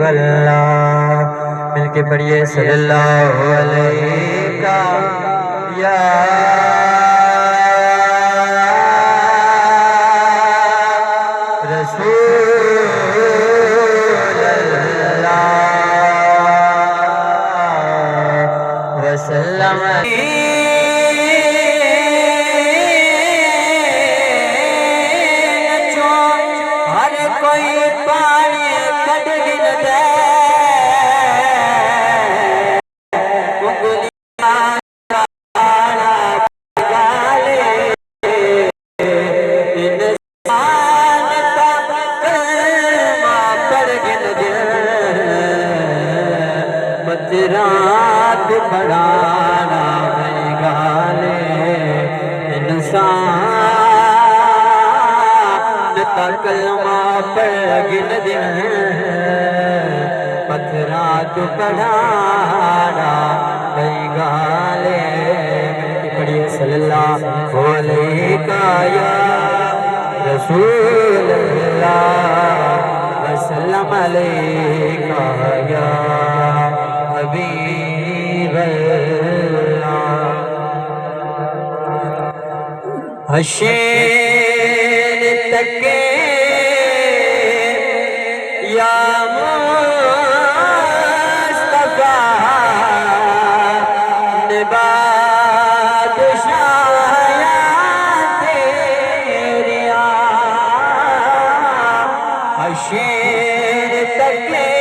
اللہ مل کے پڑھیے صلی اللہ علیہ یا رسول اللہ وسلم ہر کوئی پانی کٹ گن دے رات پڑھانا بھائی گالے انسان تا کلمہ پڑھ گن دن پتھرات پڑھانا بھائی گالے پڑھیے صلی اللہ علیہ یا رسول اللہ وسلم علیہ یا حبیب اللہ حشین تکے یا مصطفیٰ نباد شایا تیریا حشین تکے